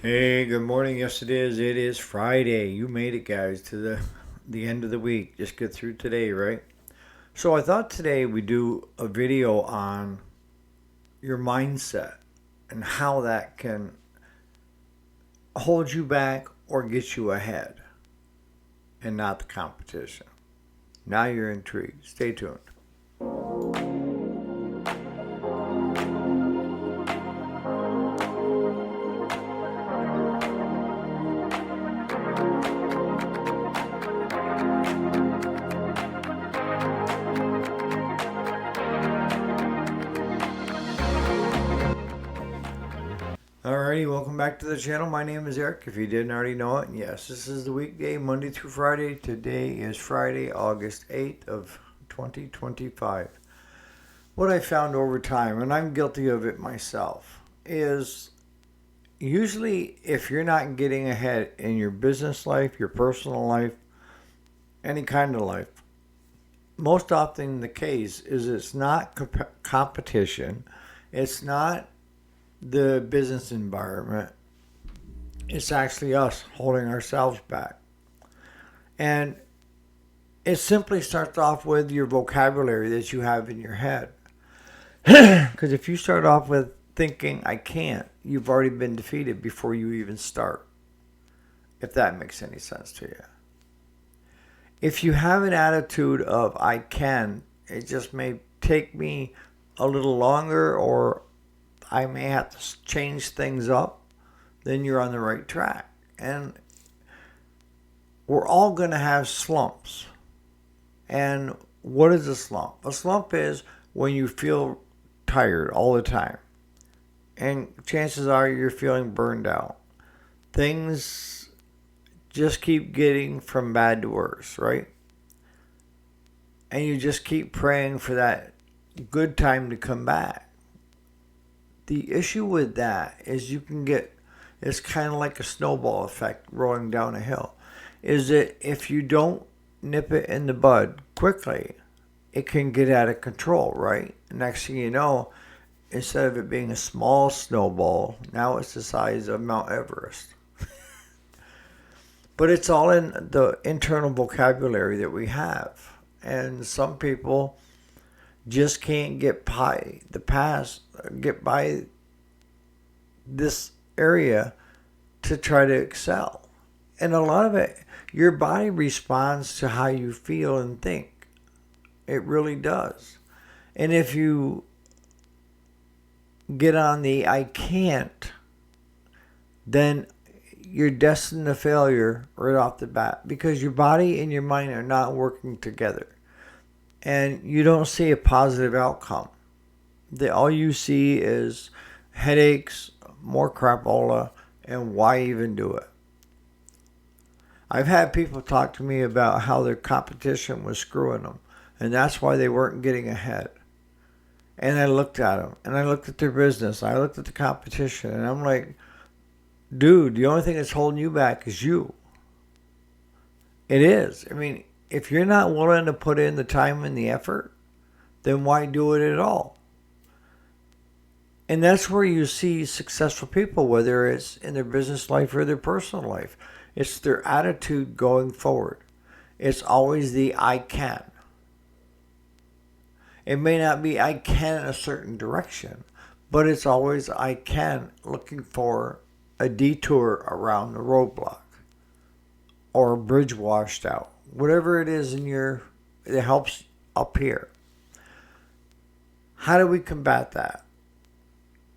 Hey, good morning. Yes, it is. It is Friday. You made it, guys, to the end of the week. Just get through today, right? So I thought today we do a video on your mindset and how that can hold you back or get you ahead and not the competition. Now you're intrigued. Stay tuned. Alrighty, welcome back to the channel. My name is Eric, if you didn't already know it. And yes, this is the weekday, Monday through Friday. Today is Friday, August 8th of 2025. What I found over time, and I'm guilty of it myself, is usually if you're not getting ahead in your business life, your personal life, any kind of life, most often the case is it's not competition, it's not the business environment, it's actually us holding ourselves back. And it simply starts off with your vocabulary that you have in your head. Because if you start off with thinking, I can't, you've already been defeated before you even start, if that makes any sense to you. If you have an attitude of, I can, it just may take me a little longer or I may have to change things up, then you're on the right track. And we're all going to have slumps. And what is a slump? A slump is when you feel tired all the time. And chances are you're feeling burned out. Things just keep getting from bad to worse, right? And you just keep praying for that good time to come back. The issue with that is you can get, it's kind of like a snowball effect rolling down a hill, is that if you don't nip it in the bud quickly, it can get out of control, right? Next thing you know, instead of it being a small snowball, now it's the size of Mount Everest. But it's all in the internal vocabulary that we have. And some people just can't get by the past, get by this area to try to excel. And a lot of it, your body responds to how you feel and think. It really does. And if you get on the I can't, then you're destined to failure right off the bat because your body and your mind are not working together. And you don't see a positive outcome. All you see is headaches, more crapola, and why even do it? I've had people talk to me about how their competition was screwing them, and that's why they weren't getting ahead. And I looked at them, and I looked at their business, I looked at the competition, and I'm like, dude, the only thing that's holding you back is you. It is. I mean, if you're not willing to put in the time and the effort, then why do it at all? And that's where you see successful people, whether it's in their business life or their personal life. It's their attitude going forward. It's always the I can. It may not be I can in a certain direction, but it's always I can looking for a detour around the roadblock or a bridge washed out. Whatever it is it helps up here. How do we combat that?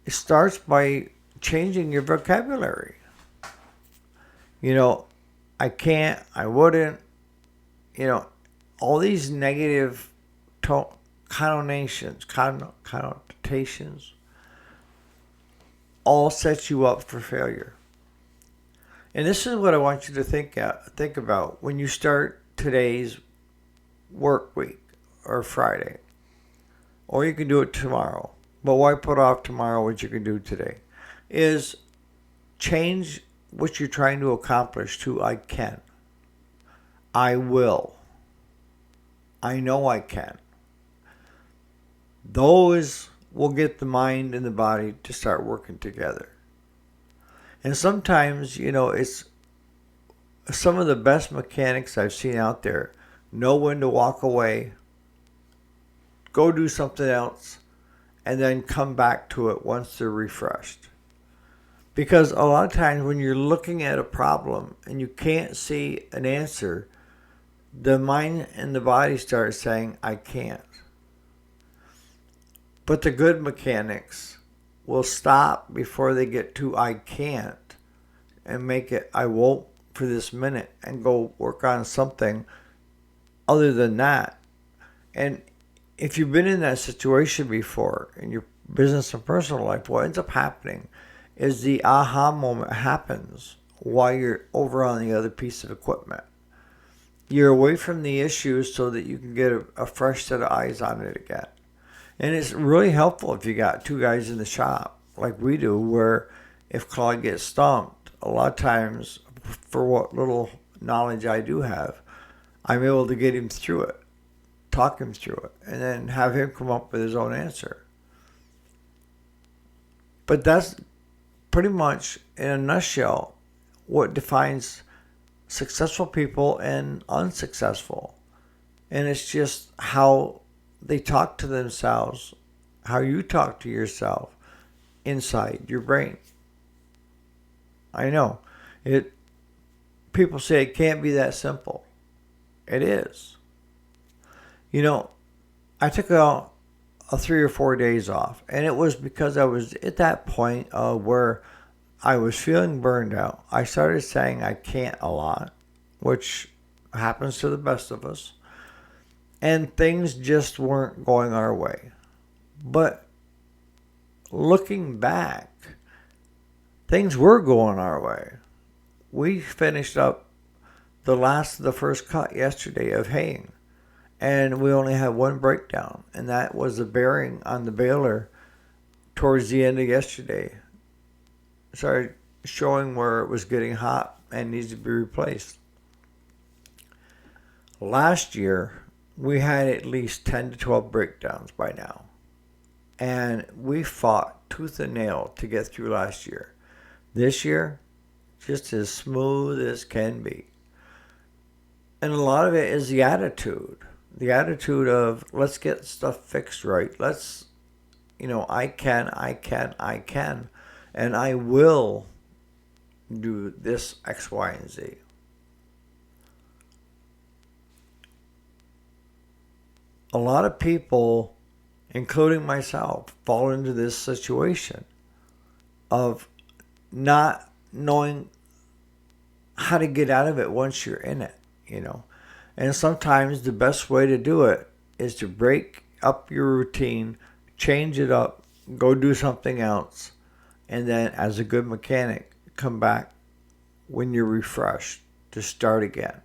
It starts by changing your vocabulary. I can't, I wouldn't, all these negative connotations all set you up for failure. And this is what I want you to think about when you start today's work week or Friday. Or you can do it tomorrow. But why put off tomorrow what you can do today? Is change what you're trying to accomplish to I can. I will. I know I can. Those will get the mind and the body to start working together. And sometimes, it's some of the best mechanics I've seen out there know when to walk away, go do something else, and then come back to it once they're refreshed. Because a lot of times when you're looking at a problem and you can't see an answer, the mind and the body start saying, I can't. But the good mechanics will stop before they get to I can't and make it I won't for this minute and go work on something other than that. And if you've been in that situation before in your business and personal life, what ends up happening is the aha moment happens while you're over on the other piece of equipment. You're away from the issue so that you can get a fresh set of eyes on it again. And it's really helpful if you got two guys in the shop like we do, where if Claude gets stumped, a lot of times, for what little knowledge I do have, I'm able to get him through it, talk him through it, and then have him come up with his own answer. But that's pretty much, in a nutshell, what defines successful people and unsuccessful. And it's just how they talk to themselves, how you talk to yourself inside your brain. I know it. People say it can't be that simple. It is. I took a 3 or 4 days off, and it was because I was at that point where I was feeling burned out. I started saying I can't a lot, which happens to the best of us. And things just weren't going our way. But looking back, things were going our way. We finished up the first cut yesterday of haying. And we only had one breakdown. And that was the bearing on the baler towards the end of yesterday. Started showing where it was getting hot and needs to be replaced. Last year, we had at least 10 to 12 breakdowns by now. And we fought tooth and nail to get through last year. This year, just as smooth as can be. And a lot of it is the attitude. The attitude of, let's get stuff fixed right. Let's, I can. And I will do this X, Y, and Z. A lot of people, including myself, fall into this situation of not knowing how to get out of it once you're in it, And sometimes the best way to do it is to break up your routine, change it up, go do something else, and then as a good mechanic, come back when you're refreshed to start again.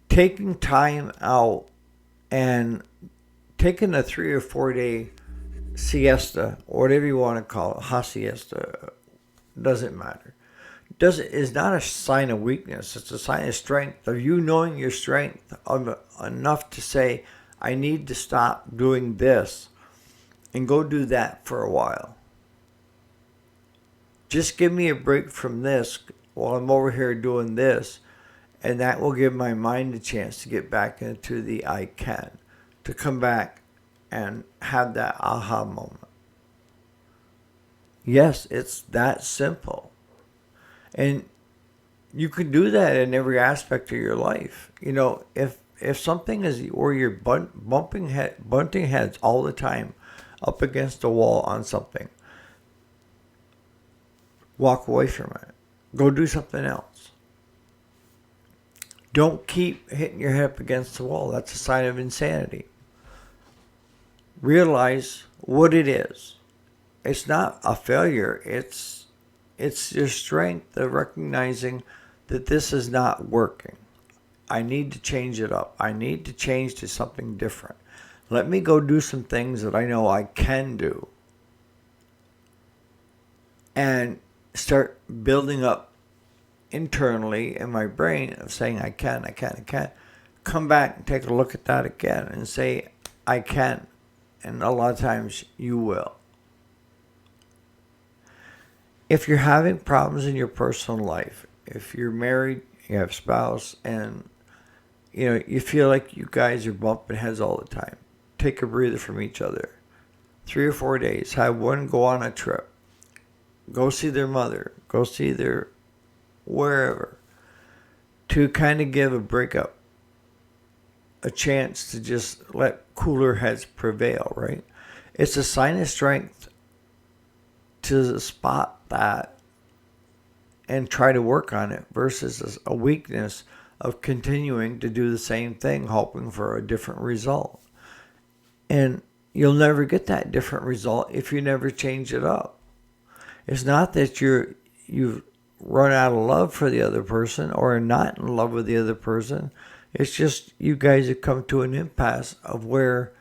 Taking time out and taking a 3 or 4 day siesta, or whatever you want to call it, siesta, doesn't matter. Is not a sign of weakness. It's a sign of strength, of you knowing your strength enough to say, I need to stop doing this and go do that for a while. Just give me a break from this while I'm over here doing this, and that will give my mind a chance to get back into the I can, to come back and have that aha moment. Yes, it's that simple. And you can do that in every aspect of your life. If something is where you're bunting heads all the time up against a wall on something, walk away from it. Go do something else. Don't keep hitting your head up against the wall. That's a sign of insanity. Realize what it is. It's not a failure. It's your strength of recognizing that this is not working. I need to change it up. I need to change to something different. Let me go do some things that I know I can do. And start building up internally in my brain of saying I can. Come back and take a look at that again and say I can. And a lot of times you will. if you're having problems in your personal life, if you're married, you have a spouse, and you feel like you guys are bumping heads all the time, take a breather from each other. 3 or 4 days, have one go on a trip, go see their mother, go see their wherever, to kind of give a breakup a chance to just let cooler heads prevail, right? It's a sign of strength to spot that and try to work on it versus a weakness of continuing to do the same thing, hoping for a different result. And you'll never get that different result if you never change it up. It's not that you've run out of love for the other person or are not in love with the other person. It's just you guys have come to an impasse of where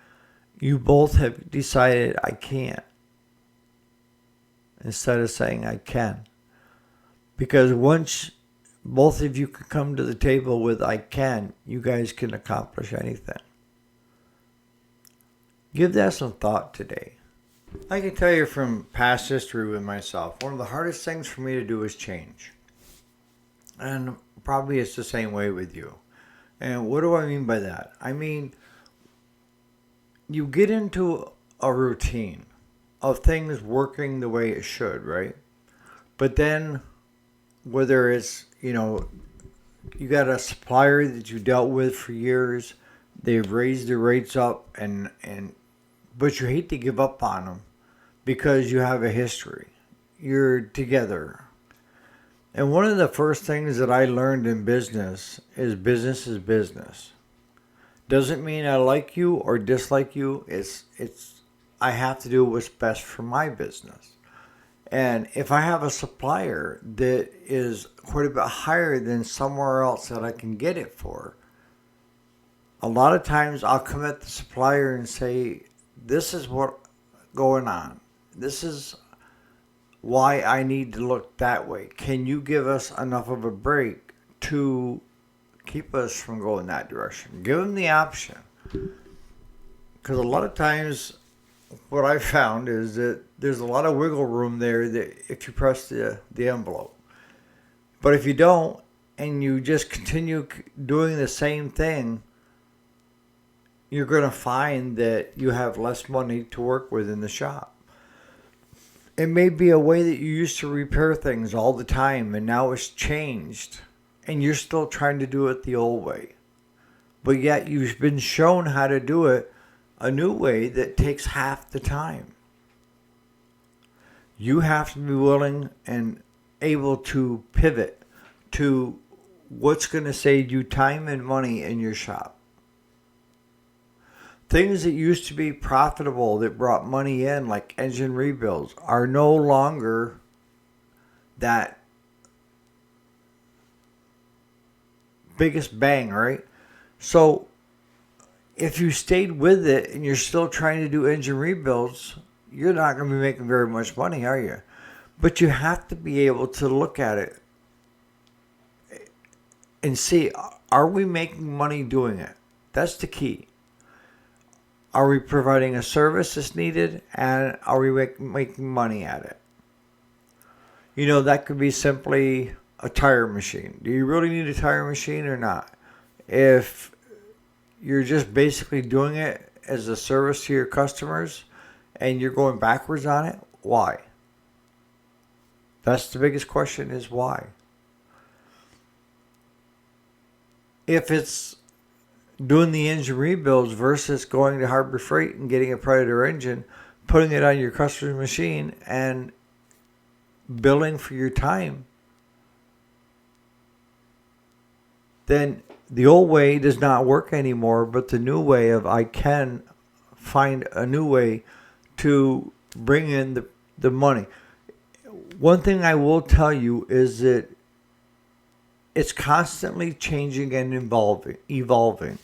you both have decided I can't instead of saying I can. Because once both of you can come to the table with I can, you guys can accomplish anything. Give that some thought today. I can tell you from past history with myself, one of the hardest things for me to do is change. And probably it's the same way with you. And what do I mean by that? I mean, you get into a routine of things working the way it should, right? But then, whether it's, you got a supplier that you dealt with for years, they've raised their rates up, but you hate to give up on them because you have a history. You're together. And one of the first things that I learned in business is business. Doesn't mean I like you or dislike you. It's I have to do what's best for my business. And if I have a supplier that is quite a bit higher than somewhere else that I can get it for, a lot of times I'll come at the supplier and say, this is what's going on. This is why I need to look that way. Can you give us enough of a break to keep us from going that direction? Give them the option. Because a lot of times what I found is that there's a lot of wiggle room there that if you press the envelope. But if you don't and you just continue doing the same thing, you're going to find that you have less money to work with in the shop. It may be a way that you used to repair things all the time and now it's changed and you're still trying to do it the old way. But yet you've been shown how to do it a new way that takes half the time. You have to be willing and able to pivot to what's going to save you time and money in your shop. Things that used to be profitable that brought money in, like engine rebuilds, are no longer that biggest bang, right? So if you stayed with it and you're still trying to do engine rebuilds, you're not going to be making very much money, are you? But you have to be able to look at it and see, are we making money doing it? That's the key. Are we providing a service that's needed, and are we making money at it? That could be simply a tire machine. Do you really need a tire machine or not? If you're just basically doing it as a service to your customers and you're going backwards on it, why? That's the biggest question, is why? If it's doing the engine rebuilds versus going to Harbor Freight and getting a Predator engine, putting it on your customer's machine and billing for your time, then the old way does not work anymore, but the new way of I can find a new way to bring in the money. One thing I will tell you is that it's constantly changing and evolving.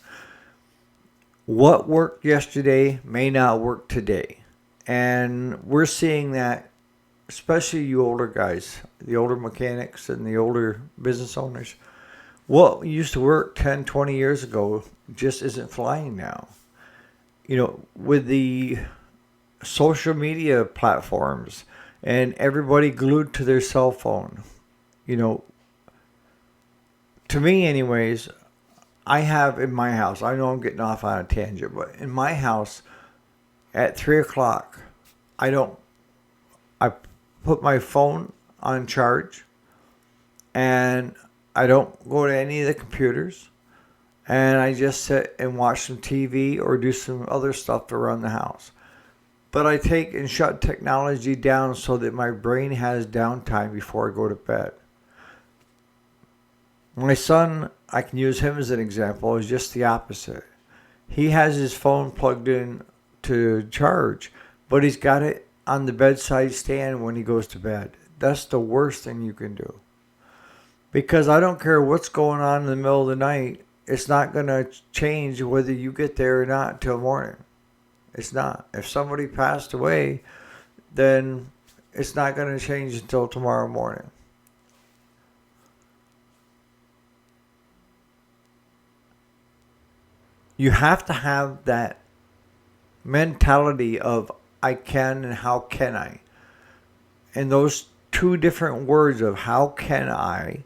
What worked yesterday may not work today. And we're seeing that, especially you older guys, the older mechanics and the older business owners. What used to work 10, 20 years ago just isn't flying now. With the social media platforms and everybody glued to their cell phone. You know, to me anyways, I have in my house, I know I'm getting off on a tangent, but in my house at 3 o'clock, I don't, I put my phone on charge and I don't go to any of the computers and I just sit and watch some TV or do some other stuff around the house. But I take and shut technology down so that my brain has downtime before I go to bed. My son, I can use him as an example, is just the opposite. He has his phone plugged in to charge, but he's got it on the bedside stand when he goes to bed. That's the worst thing you can do. Because I don't care what's going on in the middle of the night, it's not going to change whether you get there or not until morning. It's not. If somebody passed away, then it's not going to change until tomorrow morning. You have to have that mentality of I can and how can I. And those two different words of how can I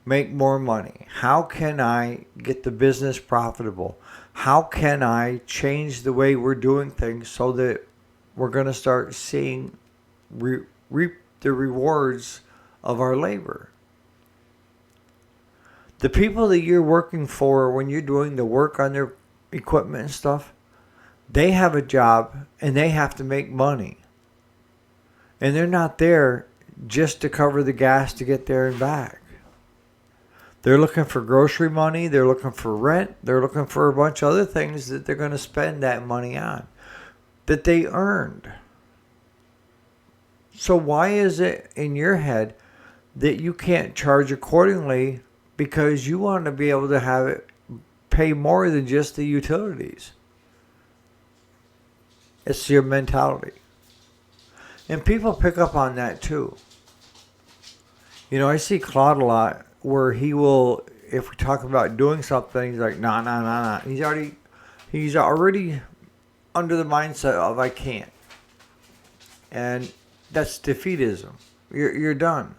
make more money? How can I get the business profitable? How can I change the way we're doing things so that we're going to start seeing reap the rewards of our labor? The people that you're working for when you're doing the work on their equipment and stuff, they have a job and they have to make money. And they're not there just to cover the gas to get there and back. They're looking for grocery money. They're looking for rent. They're looking for a bunch of other things that they're going to spend that money on that they earned. So why is it in your head that you can't charge accordingly because you want to be able to have it pay more than just the utilities? It's your mentality. And people pick up on that too. You know, I see Claude a lot where he will, if we talk about doing something, he's like, nah. He's already under the mindset of I can't. And that's defeatism. You're done.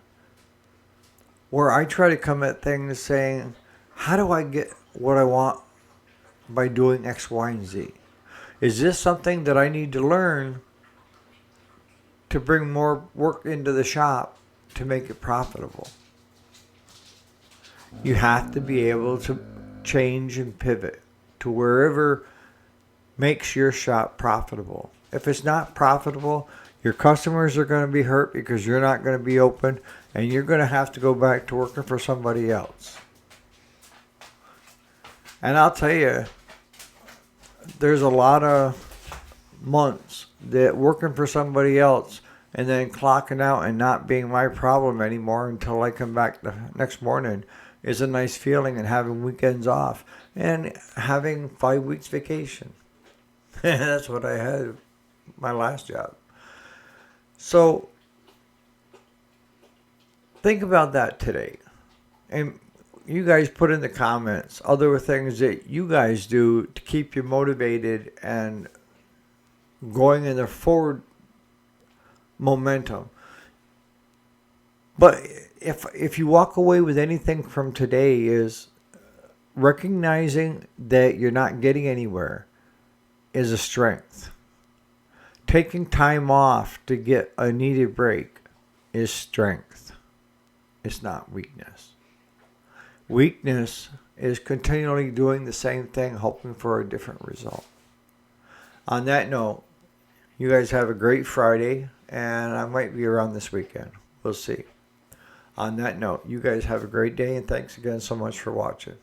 Where I try to come at things saying, how do I get what I want by doing X, Y, and Z? Is this something that I need to learn to bring more work into the shop to make it profitable? You have to be able to change and pivot to wherever makes your shop profitable. If it's not profitable, your customers are going to be hurt because you're not going to be open and you're going to have to go back to working for somebody else. And I'll tell you, there's a lot of months that working for somebody else and then clocking out and not being my problem anymore until I come back the next morning is a nice feeling, and having weekends off and having 5 weeks vacation. That's what I had my last job. So think about that today. And you guys put in the comments other things that you guys do to keep you motivated and going in the forward momentum. But if you walk away with anything from today is recognizing that you're not getting anywhere is a strength. Taking time off to get a needed break is strength. It's not weakness. Weakness is continually doing the same thing, hoping for a different result. On that note, you guys have a great Friday, and I might be around this weekend. We'll see. On that note, you guys have a great day, and thanks again so much for watching.